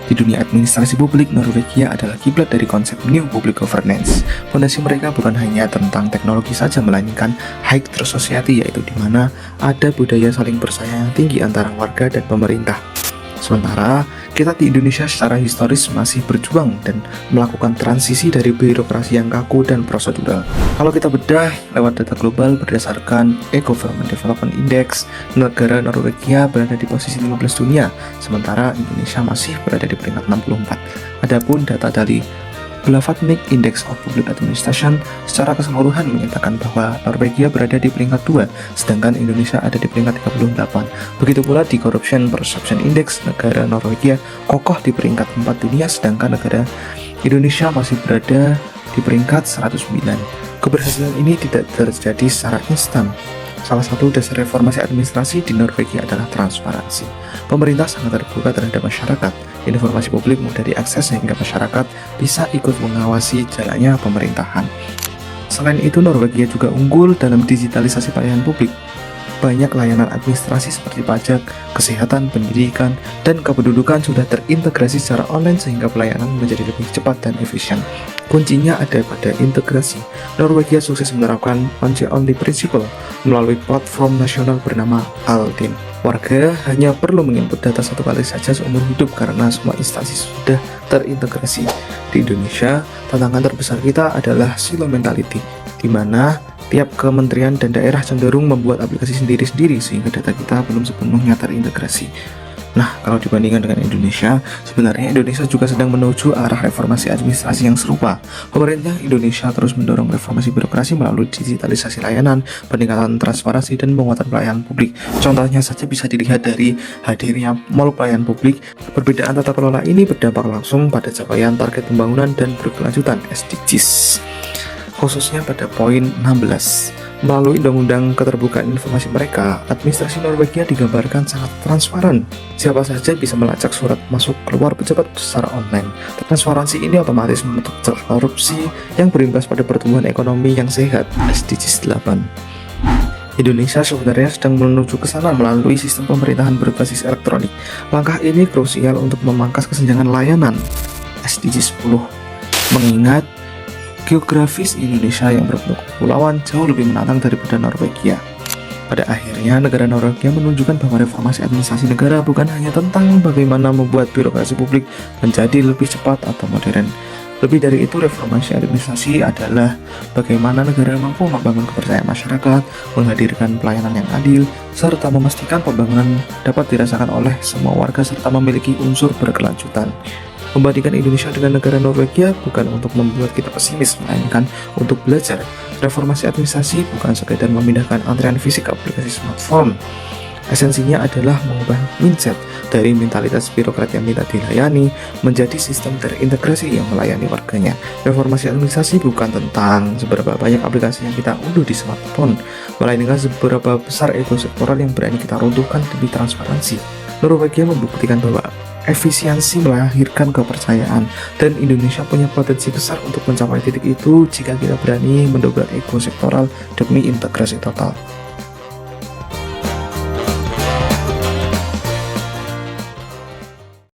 Di dunia administrasi publik, Norwegia adalah kiblat dari konsep New Public Governance. Fondasi mereka bukan hanya tentang teknologi saja, melainkan high trust society, yaitu di mana ada budaya saling percaya yang tinggi antara warga dan pemerintah. Sementara kita di Indonesia secara historis masih berjuang dan melakukan transisi dari birokrasi yang kaku dan prosedural. Kalau kita bedah lewat data global berdasarkan E-Government Development Index, negara Norwegia berada di posisi 15 dunia, sementara Indonesia masih berada di peringkat 64. Adapun data dari Blavatnik Index of Public Administration secara keseluruhan menyatakan bahwa Norwegia berada di peringkat 2, sedangkan Indonesia ada di peringkat 38. Begitu pula di Corruption Perception Index, negara Norwegia kokoh di peringkat 4 dunia, sedangkan negara Indonesia masih berada di peringkat 109. Keberhasilan ini tidak terjadi secara instan. Salah satu dasar reformasi administrasi di Norwegia adalah transparansi. Pemerintah sangat terbuka terhadap masyarakat. Informasi publik mudah diakses sehingga masyarakat bisa ikut mengawasi jalannya pemerintahan. Selain itu, Norwegia juga unggul dalam digitalisasi pelayanan publik. Banyak layanan administrasi seperti pajak, kesehatan, pendidikan, dan kependudukan sudah terintegrasi secara online sehingga pelayanan menjadi lebih cepat dan efisien. Kuncinya ada pada integrasi. Norwegia sukses menerapkan once-only principle melalui platform nasional bernama Altinn. Warga hanya perlu menginput data satu kali saja seumur hidup karena semua instansi sudah terintegrasi. Di Indonesia, tantangan terbesar kita adalah silo mentality, di mana tiap kementerian dan daerah cenderung membuat aplikasi sendiri-sendiri sehingga data kita belum sepenuhnya terintegrasi. Nah, kalau dibandingkan dengan Indonesia, sebenarnya Indonesia juga sedang menuju arah reformasi administrasi yang serupa. Pemerintah Indonesia terus mendorong reformasi birokrasi melalui digitalisasi layanan, peningkatan transparansi, dan penguatan pelayanan publik. Contohnya saja bisa dilihat dari hadirnya mall pelayanan publik. Perbedaan tata kelola ini berdampak langsung pada capaian target pembangunan dan berkelanjutan SDGs. Khususnya pada poin 16. Melalui Undang-Undang Keterbukaan Informasi mereka, administrasi Norwegia digambarkan sangat transparan. Siapa saja bisa melacak surat masuk keluar pejabat secara online. Transparansi ini otomatis menutup celah korupsi yang berimbas pada pertumbuhan ekonomi yang sehat. SDGs 8. Indonesia sebenarnya sedang menuju ke sana melalui sistem pemerintahan berbasis elektronik. Langkah ini krusial untuk memangkas kesenjangan layanan. SDGs 10. Mengingat geografis Indonesia yang berbentuk kepulauan jauh lebih menantang daripada Norwegia. Pada akhirnya, negara Norwegia menunjukkan bahwa reformasi administrasi negara bukan hanya tentang bagaimana membuat birokrasi publik menjadi lebih cepat atau modern. Lebih dari itu, reformasi administrasi adalah bagaimana negara mampu membangun kepercayaan masyarakat, menghadirkan pelayanan yang adil, serta memastikan pembangunan dapat dirasakan oleh semua warga serta memiliki unsur berkelanjutan. Membandingkan Indonesia dengan negara Norwegia bukan untuk membuat kita pesimis, melainkan untuk belajar. Reformasi administrasi bukan sekedar memindahkan antrean fisik ke aplikasi smartphone. Esensinya adalah mengubah mindset dari mentalitas birokrat yang minta dilayani menjadi sistem terintegrasi yang melayani warganya. Reformasi administrasi bukan tentang seberapa banyak aplikasi yang kita unduh di smartphone, melainkan seberapa besar ego sektoral yang berani kita runtuhkan demi transparansi. Norwegia membuktikan bahwa efisiensi melahirkan kepercayaan, dan Indonesia punya potensi besar untuk mencapai titik itu jika kita berani mendobrak ego sektoral demi integrasi total.